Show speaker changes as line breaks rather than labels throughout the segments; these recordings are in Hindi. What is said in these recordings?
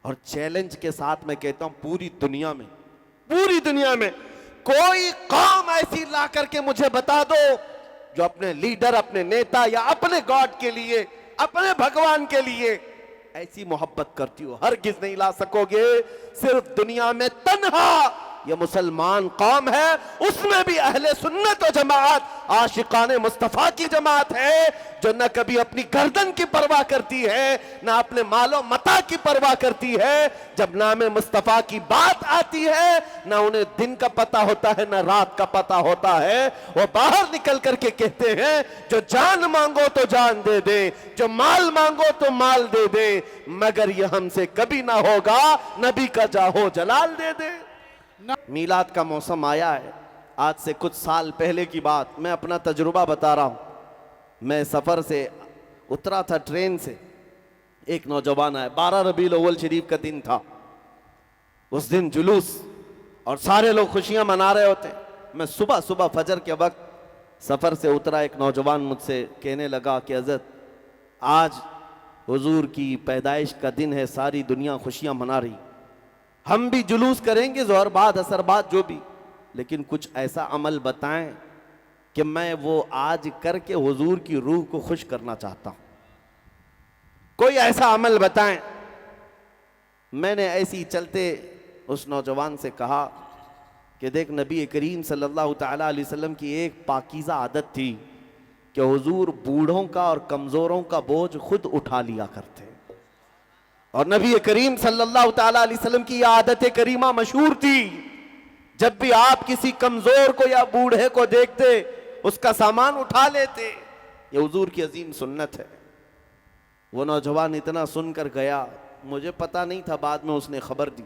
और चैलेंज के साथ मैं कहता हूं पूरी दुनिया में कोई कौम ऐसी ला करके मुझे बता दो जो अपने लीडर, अपने नेता या अपने गॉड के लिए, अपने भगवान के लिए ऐसी मोहब्बत करती हो। हरगिज नहीं ला सकोगे। सिर्फ दुनिया में तन्हा ये मुसलमान कौम है, उसमें भी अहले सुन्नत व जमात, आशिकाने मुस्तफा की जमात है, जो न कभी अपनी गर्दन की परवाह करती है, न अपने मालो मता की परवाह करती है। जब नामे मुस्तफा की बात आती है, न उन्हें दिन का पता होता है, न रात का पता होता है। वो बाहर निकल करके कहते हैं, जो जान मांगो तो जान दे दे, जो माल मांगो तो माल दे दे, मगर ये हमसे कभी ना होगा नबी का जाहो जलाल दे दे। मीलाद का मौसम आया है। आज से कुछ साल पहले की बात, मैं अपना तजुर्बा बता रहा हूं। मैं सफ़र से उतरा था ट्रेन से, एक नौजवान आया। 12 रबीउल अव्वल शरीफ का दिन था। उस दिन जुलूस और सारे लोग खुशियां मना रहे होते। मैं सुबह सुबह फजर के वक्त सफ़र से उतरा। एक नौजवान मुझसे कहने लगा कि हज़रत, आज हुजूर की पैदाइश का दिन है, सारी दुनिया खुशियां मना रही, हम भी जुलूस करेंगे, ज़ोहर बाद असर बाद जो भी, लेकिन कुछ ऐसा अमल बताएं कि मैं वो आज करके हुजूर की रूह को खुश करना चाहता हूं। कोई ऐसा अमल बताएं। मैंने ऐसी चलते उस नौजवान से कहा कि देख, नबी करीम सल्लल्लाहु ताला अलैहि वसल्लम की एक पाकीज़ा आदत थी कि हुजूर बूढ़ों का और कमज़ोरों का बोझ खुद उठा लिया करते। और नबी करीम सल्लल्लाहु ताला अलैहि वसल्लम की यह आदत करीमा मशहूर थी, जब भी आप किसी कमजोर को या बूढ़े को देखते उसका सामान उठा लेते। ये हुजूर की अजीम सुन्नत है। वो नौजवान इतना सुनकर गया, मुझे पता नहीं था, बाद में उसने खबर दी।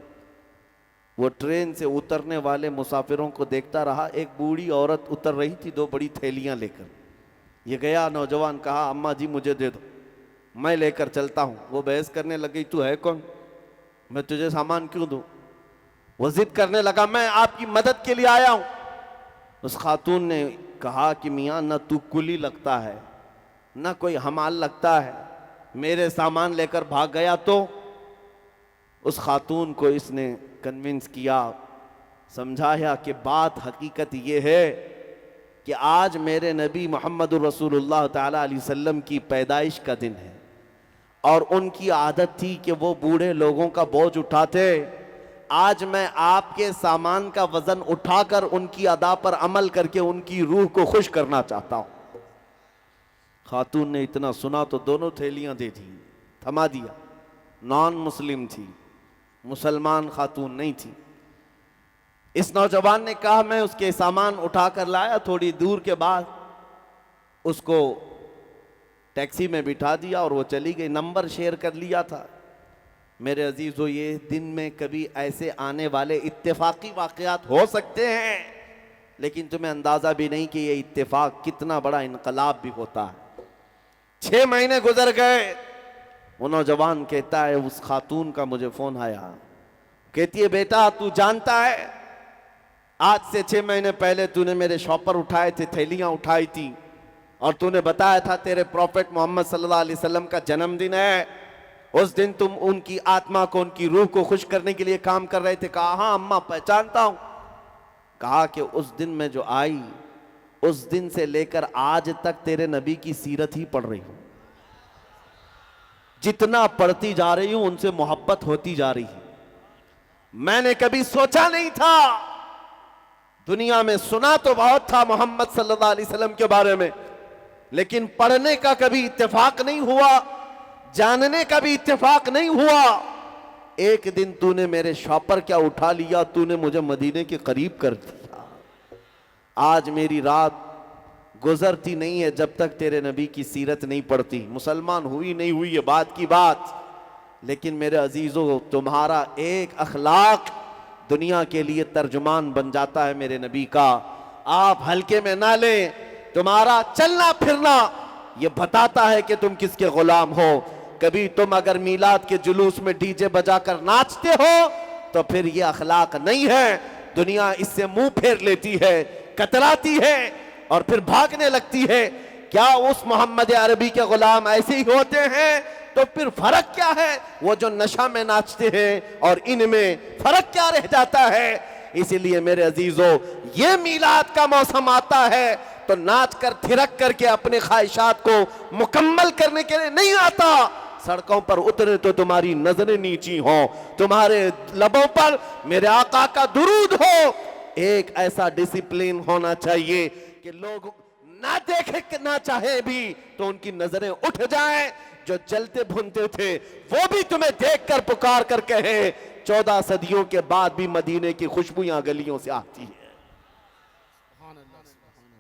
वो ट्रेन से उतरने वाले मुसाफिरों को देखता रहा। एक बूढ़ी औरत उतर रही थी 2 बड़ी थैलियां लेकर। ये गया, नौजवान कहा, अम्मा जी मुझे दे दो, मैं लेकर चलता हूं। वो बहस करने लगी, तू है कौन, मैं तुझे सामान क्यों दूं। वो जिद करने लगा, मैं आपकी मदद के लिए आया हूं। उस खातून ने कहा कि मियाँ, ना तू कुली लगता है, ना कोई हमाल लगता है, मेरे सामान लेकर भाग गया तो। उस खातून को इसने कन्विंस किया, समझाया कि बात हकीकत ये है कि आज मेरे नबी मोहम्मद रसूलुल्लाह ताला अलैहि वसल्लम की पैदाइश का दिन है, और उनकी आदत थी कि वो बूढ़े लोगों का बोझ उठाते। आज मैं आपके सामान का वजन उठाकर उनकी अदा पर अमल करके उनकी रूह को खुश करना चाहता हूं। खातून ने इतना सुना तो दोनों थैलियां दे दी, थमा दिया। नॉन मुस्लिम थी, मुसलमान खातून नहीं थी। इस नौजवान ने कहा, मैं उसके सामान उठाकर लाया। थोड़ी दूर के बाद उसको टैक्सी में बिठा दिया और वो चली गई। नंबर शेयर कर लिया था। मेरे अजीजों, ये दिन में कभी ऐसे आने वाले इत्तेफाकी वाक़यात हो सकते हैं, लेकिन तुम्हें अंदाज़ा भी नहीं कि ये इत्तेफाक कितना बड़ा इनकलाब भी होता है। 6 महीने गुजर गए। वो नौजवान कहता है, उस खातून का मुझे फ़ोन आया, कहती है, बेटा तू जानता है आज से 6 महीने पहले तूने मेरे शॉपर उठाए थे, थैलियां उठाई थी, और तूने बताया था तेरे प्रॉफेट मोहम्मद सल्लल्लाहु अलैहि वसल्लम का जन्मदिन है। उस दिन तुम उनकी आत्मा को, उनकी रूह को खुश करने के लिए काम कर रहे थे। कहा, हाँ अम्मा पहचानता हूं। कहा कि उस दिन मैं जो आई, उस दिन से लेकर आज तक तेरे नबी की सीरत ही पढ़ रही हूं। जितना पढ़ती जा रही हूं उनसे मोहब्बत होती जा रही है। मैंने कभी सोचा नहीं था, दुनिया में सुना तो बहुत था मोहम्मद सल्लल्लाहु अलैहि वसल्लम के बारे में, लेकिन पढ़ने का कभी इत्तेफाक नहीं हुआ, जानने का भी इत्तेफाक नहीं हुआ। एक दिन तूने मेरे शॉपर क्या उठा लिया, तूने मुझे मदीने के करीब कर दिया। आज मेरी रात गुजरती नहीं है जब तक तेरे नबी की सीरत नहीं पढ़ती। मुसलमान हुई नहीं हुई ये बात की बात, लेकिन मेरे अजीजों, तुम्हारा एक अखलाक दुनिया के लिए तर्जुमान बन जाता है मेरे नबी का। आप हल्के में ना लें। तुम्हारा चलना फिरना ये बताता है कि तुम किसके गुलाम हो। कभी तुम अगर मीलाद के जुलूस में डीजे बजाकर नाचते हो तो फिर ये अखलाक नहीं है। दुनिया इससे मुंह फेर लेती है, कतराती है और फिर भागने लगती है। क्या उस मोहम्मद अरबी के गुलाम ऐसे ही होते हैं तो फिर फर्क क्या है? वो जो नशा में नाचते हैं और इनमें फर्क क्या रह जाता है? इसीलिए मेरे अजीजों, ये मीलाद का मौसम आता है तो नाच कर थिरक करके अपने ख्वाहिशात को मुकम्मल करने के लिए नहीं आता। सड़कों पर उतरे तो तुम्हारी नजरें नीची हो, तुम्हारे लबों पर मेरे आका का दुरूद हो। एक ऐसा डिसिप्लिन होना चाहिए कि लोग ना देखे ना चाहे भी तो उनकी नजरें उठ जाएं। जो जलते भुनते थे वो भी तुम्हें देखकर पुकार कर कहे 14 सदियों के बाद भी मदीने की खुशबू यहां गलियों से आती है।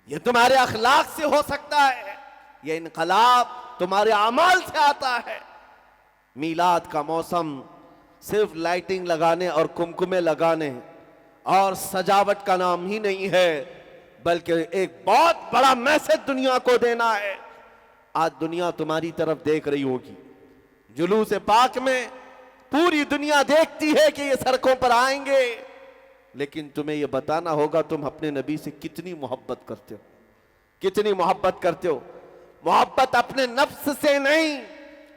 ये तुम्हारे अखलाक से हो सकता है, ये इनकलाब तुम्हारे अमाल से आता है। मीलाद का मौसम सिर्फ लाइटिंग लगाने और कुमकुमे लगाने और सजावट का नाम ही नहीं है, बल्कि एक बहुत बड़ा मैसेज दुनिया को देना है। आज दुनिया तुम्हारी तरफ देख रही होगी, जुलूस पाक में पूरी दुनिया देखती है कि ये सड़कों पर आएंगे, लेकिन तुम्हें ये बताना होगा तुम अपने नबी से कितनी मोहब्बत करते हो, कितनी मोहब्बत करते हो। मोहब्बत अपने नफ्स से नहीं,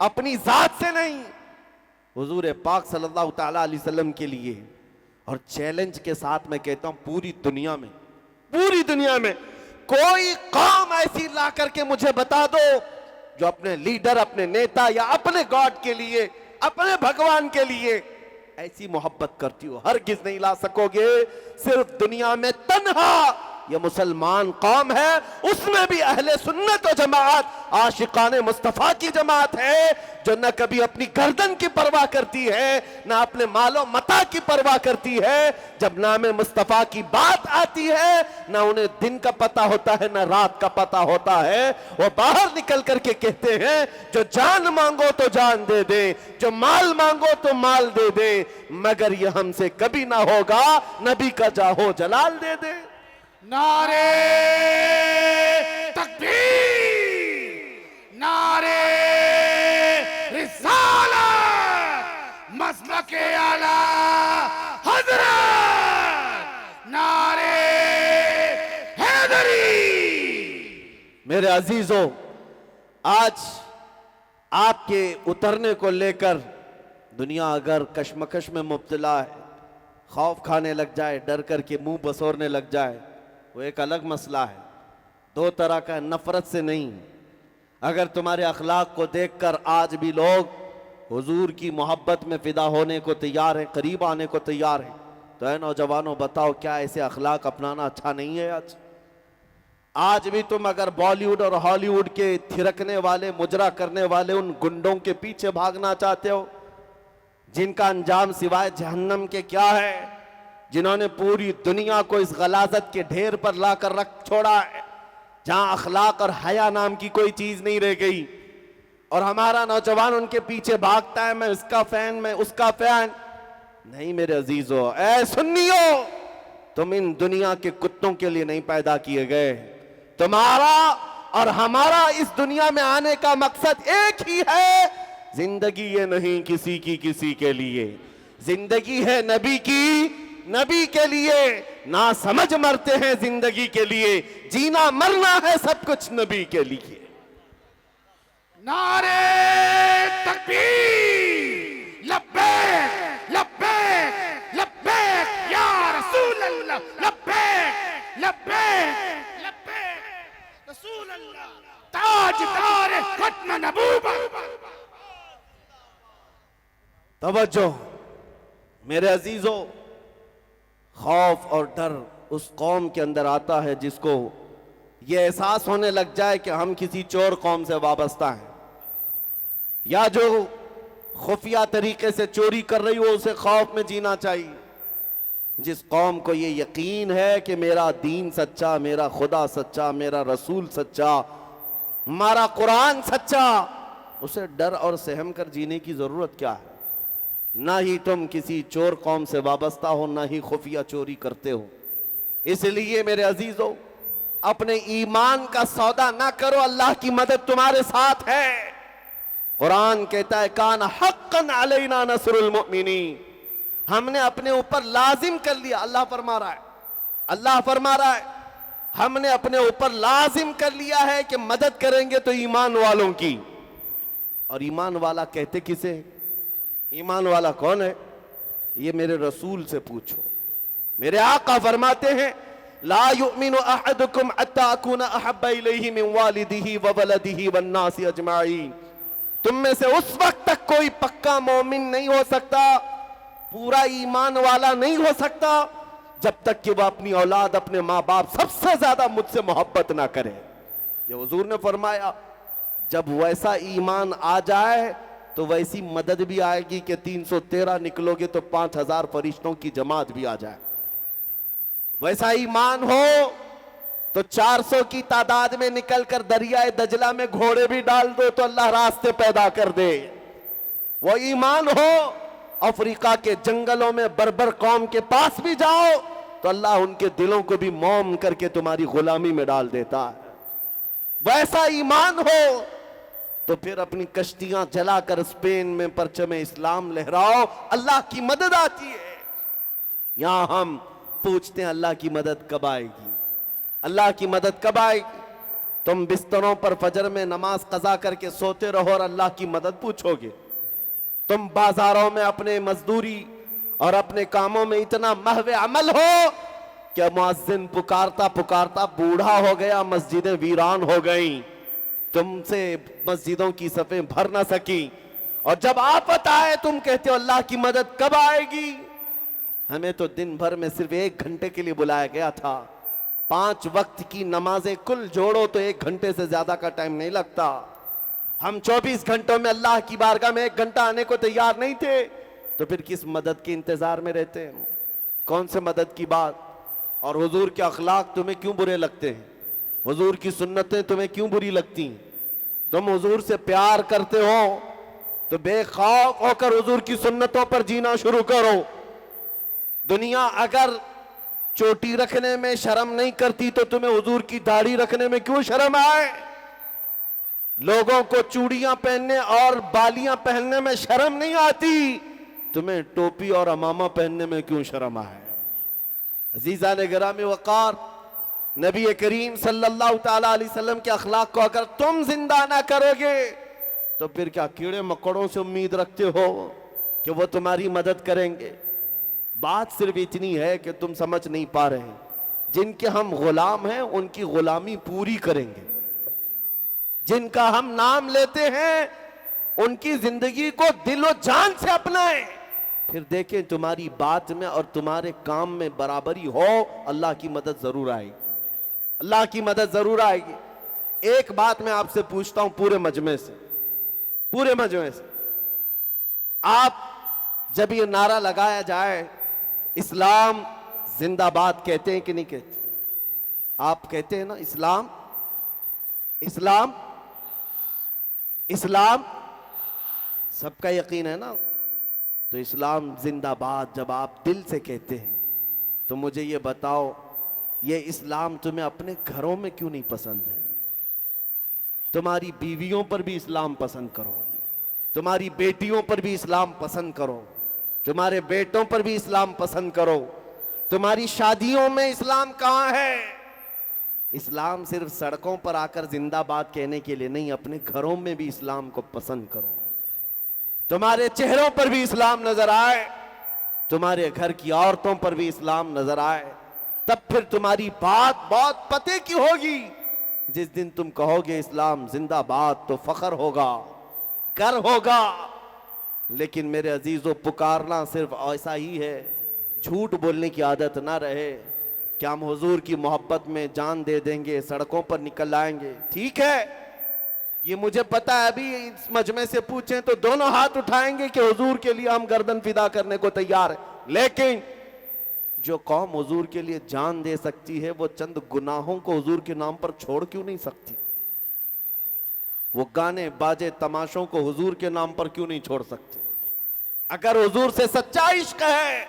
अपनी जात से नहीं, हुजूर पाक सल्लल्लाहु ताला अलैहि वसल्लम के लिए। और चैलेंज के साथ मैं कहता हूं पूरी दुनिया में कोई कौम ऐसी ला करके मुझे बता दो जो अपने लीडर, अपने नेता या अपने गॉड के लिए, अपने भगवान के लिए ऐसी मोहब्बत करती हो। हरगिज़ नहीं ला सकोगे। सिर्फ दुनिया में तन्हा ये मुसलमान कौम है, उसमें भी अहले सुन्नत व जमात आशिकाने मुस्तफा की जमात है, जो न कभी अपनी गर्दन की परवाह करती है, न अपने मालो मता की परवाह करती है। जब नामे मुस्तफा की बात आती है, न उन्हें दिन का पता होता है न रात का पता होता है। वो बाहर निकल करके कहते हैं जो जान मांगो तो जान दे दे, जो माल मांगो तो माल दे दे, मगर ये हमसे कभी ना होगा नबी का जाहो जलाल दे दे।
नारे तकबीर, नारे रिसालत, मसलके आला हजरत, नारे हैदरी।
मेरे अजीजों, आज आपके उतरने को लेकर दुनिया अगर कश्मकश में मुब्तला है, खौफ खाने लग जाए, डर करके मुंह बसोरने लग जाए, वो एक अलग मसला है। दो तरह का, नफरत से नहीं। अगर तुम्हारे अखलाक को देखकर आज भी लोग हुजूर की मोहब्बत में फिदा होने को तैयार हैं, करीब आने को तैयार हैं, तो ऐ नौजवानों बताओ क्या ऐसे अखलाक अपनाना अच्छा नहीं है? आज भी तुम अगर बॉलीवुड और हॉलीवुड के थिरकने वाले, मुजरा करने वाले उन गुंडों के पीछे भागना चाहते हो, जिनका अंजाम सिवाय जहन्नम के क्या है, जिन्होंने पूरी दुनिया को इस गलाजत के ढेर पर लाकर रख छोड़ा है, जहां अखलाक और हया नाम की कोई चीज नहीं रह गई, और हमारा नौजवान उनके पीछे भागता है, मैं इसका फैन, मैं उसका फैन। नहीं मेरे अजीजों, ऐ सुन्नियों, तुम इन दुनिया के कुत्तों के लिए नहीं पैदा किए गए। तुम्हारा और हमारा इस दुनिया में आने का मकसद एक ही है, जिंदगी ये नहीं किसी की किसी के लिए, जिंदगी है नबी की, नबी के लिए। ना समझ मरते हैं जिंदगी के लिए, जीना मरना है सब कुछ नबी के लिए।
नारे तकबीर, लब्बैक लब्बैक लब्बैक या रसूल अल्लाह, लब्बैक लब्बैक लब्बैक रसूल अल्लाह, ताजदार खत्म नबूवत।
तवज्जो मेरे अजीजों, खौफ और डर उस कौम के अंदर आता है जिसको ये एहसास होने लग जाए कि हम किसी चोर कौम से वाबस्ता हैं, या जो खुफिया तरीके से चोरी कर रही हो उसे खौफ में जीना चाहिए। जिस कौम को ये यकीन है कि मेरा दीन सच्चा, मेरा खुदा सच्चा, मेरा रसूल सच्चा, हमारा कुरान सच्चा, उसे डर और सहम कर जीने की जरूरत क्या है? ना ही तुम किसी चोर कौम से वाबस्ता हो, ना ही खुफिया चोरी करते हो। इसलिए मेरे अजीजों, अपने ईमान का सौदा ना करो, अल्लाह की मदद तुम्हारे साथ है। कुरान कहता है कान हक्कन अलैना नसरुल मुमिनीन, हमने अपने ऊपर लाजिम कर लिया। अल्लाह फरमा रहा है, अल्लाह फरमा रहा है, हमने अपने ऊपर लाजिम कर लिया है कि मदद करेंगे तो ईमान वालों की, और ईमान वाला कहते किसे हैं? ईमान वाला कौन है? ये मेरे रसूल से पूछो। मेरे आका फरमाते हैं, ला युमिनु अहदुकुम हत्ता अकूना अहब्बा इलैहि मिन वालिदिही व वलदिही वन्नासी अजमाइन। तुम में से उस वक्त तक कोई पक्का मोमिन नहीं हो सकता, पूरा ईमान वाला नहीं हो सकता, जब तक कि वह अपनी औलाद, अपने माँ बाप सबसे ज्यादा मुझसे मोहब्बत ना करे। ये हुजूर ने फरमाया, जब वैसा ईमान आ जाए तो वैसी मदद भी आएगी कि 313 निकलोगे तो 5000 फरिश्तों की जमात भी आ जाए। वैसा ईमान हो तो 400 की तादाद में निकलकर दरियाए दजला में घोड़े भी डाल दो तो अल्लाह रास्ते पैदा कर दे। वो ईमान हो अफ्रीका के जंगलों में बर्बर कौम के पास भी जाओ तो अल्लाह उनके दिलों को भी मौम करके तुम्हारी गुलामी में डाल देता है। वैसा ईमान हो तो फिर अपनी कश्तियां जलाकर स्पेन में परचम इस्लाम लहराओ, अल्लाह की मदद आती है। यहां हम पूछते हैं अल्लाह की मदद कब आएगी, अल्लाह की मदद कब आएगी? तुम बिस्तरों पर फजर में नमाज कज़ा करके सोते रहो और अल्लाह की मदद पूछोगे। तुम बाजारों में अपने मजदूरी और अपने कामों में इतना महवे अमल हो कि मुअज्जिन पुकारता पुकारता बूढ़ा हो गया, मस्जिदें वीरान हो गई, तुमसे मस्जिदों की सफ़ें भर ना सकी, और जब आफत आए तुम कहते हो अल्लाह की मदद कब आएगी? हमें तो दिन भर में सिर्फ 1 घंटे के लिए बुलाया गया था। 5 वक्त की नमाजें कुल जोड़ो तो 1 घंटे से ज्यादा का टाइम नहीं लगता। हम 24 घंटों में अल्लाह की बारगाह में 1 घंटा आने को तैयार नहीं थे, तो फिर किस मदद के इंतजार में रहते हैं? कौन से मदद की बात? और हुजूर के अखलाक तुम्हें क्यों बुरे लगते हैं? हुजूर की सुन्नतें तुम्हें क्यों बुरी लगती हैं? तुम हुजूर से प्यार करते हो तो बेखौफ होकर हुजूर की सुन्नतों पर जीना शुरू करो। दुनिया अगर चोटी रखने में शर्म नहीं करती तो तुम्हें हुजूर की दाढ़ी रखने में क्यों शर्म आए? लोगों को चूड़ियां पहनने और बालियां पहनने में शर्म नहीं आती, तुम्हें टोपी और अमामा पहनने में क्यों शर्म आए? अजीजा ने गिरामी वकार, नबी करीम सल्लल्लाहु ताला अलैहि वसल्लम के अखलाक को अगर तुम जिंदा ना करोगे तो फिर क्या कीड़े मकोड़ों से उम्मीद रखते हो कि वो तुम्हारी मदद करेंगे? बात सिर्फ इतनी है कि तुम समझ नहीं पा रहे हैं, जिनके हम गुलाम हैं उनकी गुलामी पूरी करेंगे, जिनका हम नाम लेते हैं उनकी जिंदगी को दिलो जान से अपनाएं, फिर देखें तुम्हारी बात में और तुम्हारे काम में बराबरी हो, अल्लाह की मदद जरूर आएगी, अल्लाह की मदद जरूर आएगी। एक बात मैं आपसे पूछता हूं पूरे मजमे से, आप जब ये नारा लगाया जाए इस्लाम जिंदाबाद कहते हैं कि नहीं कहते? आप कहते हैं ना इस्लाम, इस्लाम, इस्लाम, सबका यकीन है ना? तो इस्लाम जिंदाबाद जब आप दिल से कहते हैं तो मुझे ये बताओ, ये इस्लाम तुम्हें अपने घरों में क्यों नहीं पसंद है? तुम्हारी बीवियों पर भी इस्लाम पसंद करो, तुम्हारी बेटियों पर भी इस्लाम पसंद करो, तुम्हारे बेटों पर भी इस्लाम पसंद करो। तुम्हारी शादियों में इस्लाम कहां है? इस्लाम सिर्फ सड़कों पर आकर जिंदाबाद कहने के लिए नहीं, अपने घरों में भी इस्लाम को पसंद करो। तुम्हारे चेहरों पर भी इस्लाम नजर आए, तुम्हारे घर की औरतों पर भी इस्लाम नजर आए, तब फिर तुम्हारी बात बहुत पते की होगी। जिस दिन तुम कहोगे इस्लाम जिंदाबाद तो फख्र होगा, कर होगा। लेकिन मेरे अजीजों, पुकारना सिर्फ ऐसा ही है, झूठ बोलने की आदत ना रहे कि हम हुजूर की मोहब्बत में जान दे देंगे, सड़कों पर निकल आएंगे। ठीक है, ये मुझे पता है, अभी इस मजमे से पूछें तो दोनों हाथ उठाएंगे कि हुजूर के लिए हम गर्दन फिदा करने को तैयार हैं। लेकिन जो कौम हुजूर के लिए जान दे सकती है वो चंद गुनाहों को हुजूर के नाम पर छोड़ क्यों नहीं सकती? वो गाने बाजे तमाशों को हुजूर के नाम पर क्यों नहीं छोड़ सकते? अगर हुजूर से सच्चा इश्क है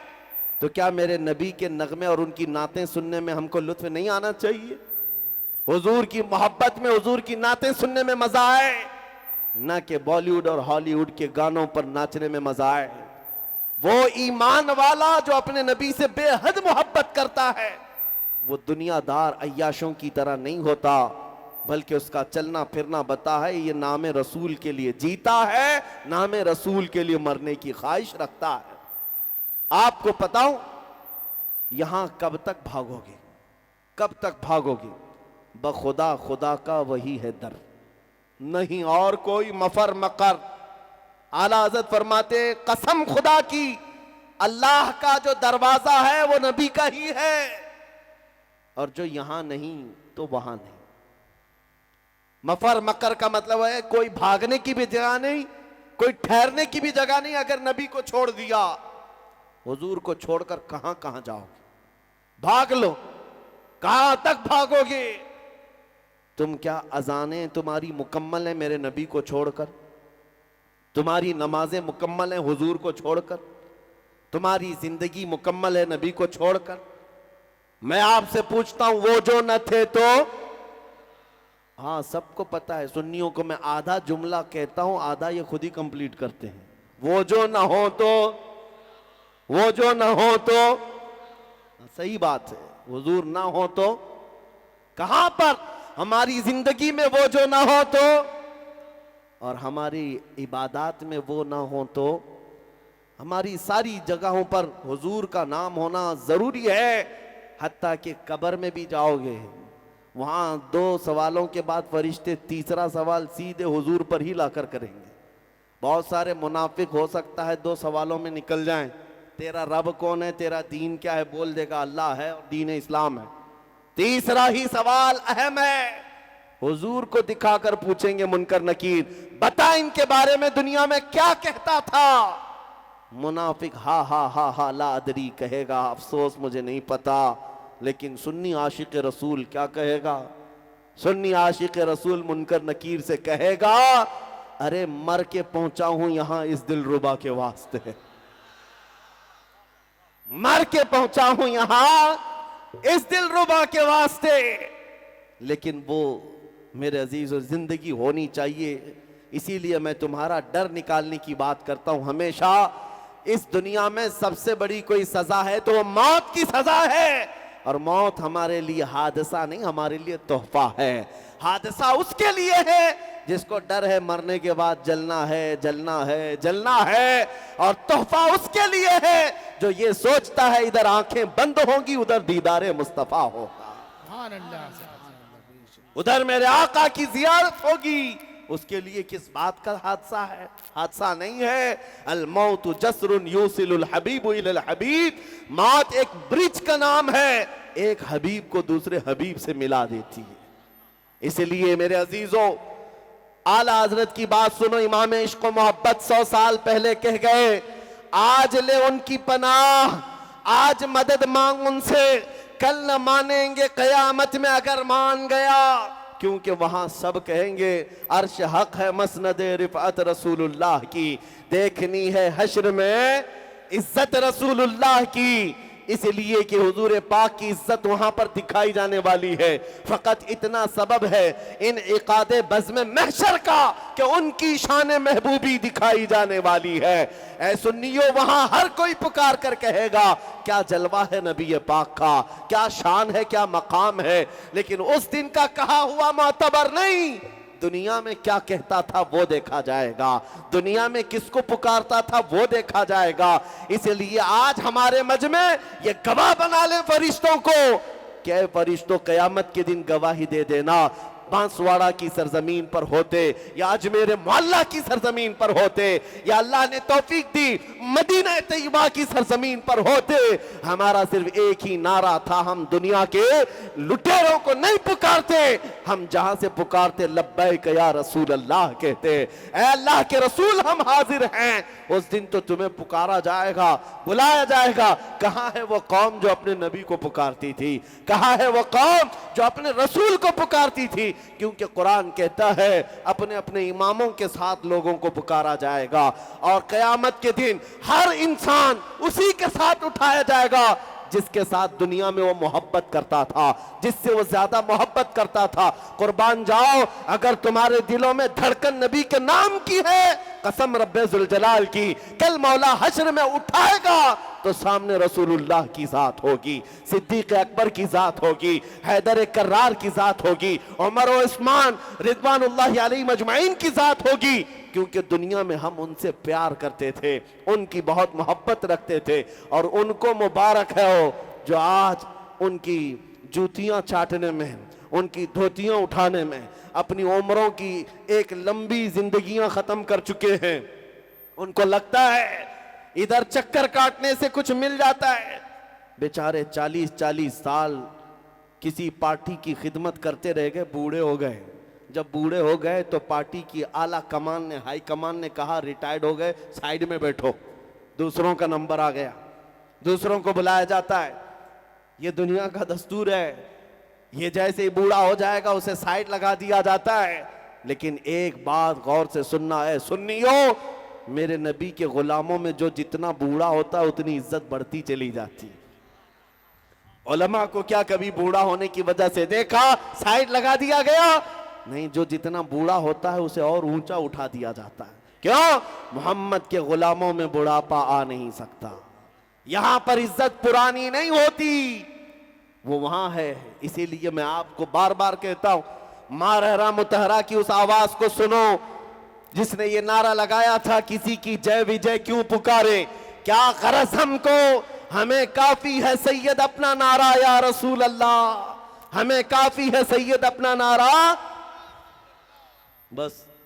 तो क्या मेरे नबी के नगमे और उनकी नातें सुनने में हमको लुत्फ नहीं आना चाहिए? हुजूर की मोहब्बत में हुजूर की नातें सुनने में मजा आए, ना कि बॉलीवुड और हॉलीवुड के गानों पर नाचने में मजा आए। वो ईमान वाला जो अपने नबी से बेहद मोहब्बत करता है वो दुनियादार अय्याशों की तरह नहीं होता, बल्कि उसका चलना फिरना बता है ये नाम रसूल के लिए जीता है, नाम रसूल के लिए मरने की ख्वाहिश रखता है। आपको बताऊं यहां कब तक भागोगे, कब तक भागोगे? बखुदा खुदा का वही है दर, नहीं और कोई मफर मकर। आला हज़रत फरमाते कसम खुदा की अल्लाह का जो दरवाजा है वो नबी का ही है, और जो यहां नहीं तो वहां नहीं। मफर मकर का मतलब है कोई भागने की भी जगह नहीं, कोई ठहरने की भी जगह नहीं। अगर नबी को छोड़ दिया, हुजूर को छोड़कर कहां कहां जाओगे? भाग लो, कहां तक भागोगे? तुम क्या अजानें तुम्हारी मुकम्मल है मेरे नबी को छोड़कर? तुम्हारी नमाजें मुकम्मल है हुजूर को छोड़कर? तुम्हारी जिंदगी मुकम्मल है नबी को छोड़कर? मैं आपसे पूछता हूं, वो जो न थे तो? हाँ, सबको पता है। सुन्नियों को मैं आधा जुमला कहता हूं, आधा ये खुद ही कंप्लीट करते हैं। वो जो न हो तो, वो जो न हो तो, सही बात है। हुजूर ना हो तो कहां पर? हमारी जिंदगी में वो जो ना हो तो, और हमारी इबादत में वो ना हो तो, हमारी सारी जगहों पर हुजूर का नाम होना जरूरी है। हत्ता कि कब्र में भी जाओगे, वहां दो सवालों के बाद फरिश्ते तीसरा सवाल सीधे हुजूर पर ही लाकर करेंगे। बहुत सारे मुनाफिक हो सकता है दो सवालों में निकल जाएं, तेरा रब कौन है, तेरा दीन क्या है, बोल देगा अल्लाह है और दीन इस्लाम है। तीसरा ही सवाल अहम है, हुजूर को दिखाकर पूछेंगे मुनकर नकीर, बता इनके बारे में दुनिया में क्या कहता था? मुनाफिक हा हा हा हा ला अदरी कहेगा, अफसोस मुझे नहीं पता। लेकिन सुन्नी आशिक रसूल क्या कहेगा? सुन्नी आशिक रसूल मुनकर नकीर से कहेगा, अरे मर के पहुंचा हूं यहां इस दिलरुबा के वास्ते, मर के पहुंचा हूं यहां इस दिलरुबा के वास्ते। लेकिन वो मेरे अजीज जिंदगी होनी चाहिए। इसीलिए मैं तुम्हारा डर निकालने की बात करता हूं हमेशा। इस दुनिया में सबसे बड़ी कोई सजा है तो वो मौत की सजा है, और मौत हमारे लिए हादसा नहीं, हमारे लिए तोहफा है। हादसा उसके लिए है जिसको डर है मरने के बाद जलना है, जलना है, जलना है, और तोहफा उसके लिए है जो ये सोचता है इधर आंखें बंद होंगी उधर दीदारे मुस्तफा होगा, उधर मेरे आका की जियारत होगी। उसके लिए किस बात का हादसा है? हादसा नहीं है। अल मौत जसरुन यूसिलुल हबीबु इलल हबीब, मौत एक ब्रिज का नाम है, एक हबीब को दूसरे हबीब से मिला देती है। इसलिए मेरे अजीजों, आला हजरत की बात सुनो। इमाम इश्क मोहब्बत 100 साल पहले कह गए, आज ले उनकी पनाह, आज मदद मांग उनसे, कल न मानेंगे कयामत में अगर मान गया। क्योंकि वहां सब कहेंगे अर्श हक है मसनद रिफअत रसूलुल्लाह की, देखनी है हश्र में इज्जत रसूलुल्लाह की। इसलिए कि हुजूर पाक की इज्जत वहां पर दिखाई जाने वाली है। फकत इतना सबब है इन इकादे बज़्म महशर का कि उनकी शान महबूबी दिखाई जाने वाली है। ऐ सुन्नियों, वहां हर कोई पुकार कर कहेगा क्या जलवा है नबी पाक का, क्या शान है, क्या मकाम है। लेकिन उस दिन का कहा हुआ मोतबर नहीं, दुनिया में क्या कहता था वो देखा जाएगा, दुनिया में किसको पुकारता था वो देखा जाएगा। इसलिए आज हमारे मजमे ये गवाह बना ले फरिश्तों को, क्या फरिश्तों कयामत के दिन गवाही दे देना। बांसवाड़ा की सरजमीन पर होते या अजमेर मोहल्ला की सरजमीन पर होते, या अल्लाह ने तौफीक दी मदीना तैयबा की सरजमीन पर होते, हमारा सिर्फ एक ही नारा था, हम दुनिया के लुटेरों को नहीं पुकारते, हम जहां से पुकारते लब्बैक या रसूल अल्लाह कहते, ऐ अल्लाह के रसूल हम हाजिर हैं। उस दिन तो तुम्हें पुकारा जाएगा, बुलाया जाएगा। कहां है वो कौम जो अपने नबी को पुकारती थी? कहां है वो कौम जो अपने रसूल को पुकारती थी? क्योंकि कुरान कहता है अपने अपने इमामों के साथ लोगों को पुकारा जाएगा, और कयामत के दिन हर इंसान उसी के साथ उठाया जाएगा जिसके साथ दुनिया में वो मोहब्बत करता था, जिससे वो ज्यादा मोहब्बत करता था। कुर्बान जाओ, अगर तुम्हारे दिलों में धड़कन नबी के नाम की है, कसम रब्बे जुल जलाल की, कल मौला हश्र में उठाएगा तो सामने रसूलुल्लाह की जात होगी, सिद्दीक अकबर की जात होगी, हैदर कर्रार की जात होगी, उमर और उस्मान रिदवानुल्लाह अलैहिम अजमाइन की जात होगी। क्योंकि दुनिया में हम उनसे प्यार करते थे, उनकी बहुत मोहब्बत रखते थे, और उनको मुबारक है हो जो आज उनकी जूतियां चाटने में, उनकी धोतियां उठाने में अपनी उम्रों की एक लंबी जिंदगियां खत्म कर चुके हैं। उनको लगता है इधर चक्कर काटने से कुछ मिल जाता है। बेचारे 40-40 साल किसी पार्टी की खिदमत करते रह गए, बूढ़े हो गए। जब बूढ़े हो गए तो पार्टी की आला कमान ने, हाई कमान ने कहा रिटायर्ड हो गए, साइड में बैठो, दूसरों का नंबर आ गया, दूसरों को बुलाया जाता है। ये दुनिया का दस्तूर है। ये जैसे ही बूढ़ा हो जाएगा उसे साइड लगा दिया जाता है। लेकिन एक बात गौर से सुनना है सुन्नियों, मेरे नबी के गुलामों में जो जितना बूढ़ा होता है उतनी इज्जत बढ़ती चली जाती है। उलमा को क्या कभी बूढ़ा होने की वजह से देखा साइड लगा दिया गया? नहीं, जो जितना बूढ़ा होता है उसे और ऊंचा उठा दिया जाता है। क्यों? मोहम्मद के गुलामों में बुढ़ापा आ नहीं सकता। यहां पर इज्जत पुरानी नहीं होती, वो वहां है। इसीलिए मैं आपको बार बार कहता हूं, मां रहरा मुतहरा की उस आवाज को सुनो जिसने ये नारा लगाया था, किसी की जय विजय क्यों पुकारे, क्या गरज हमको, हमें काफी है सैयद अपना नारा या रसूल अल्लाह, हमें काफी है सैयद अपना नारा। बस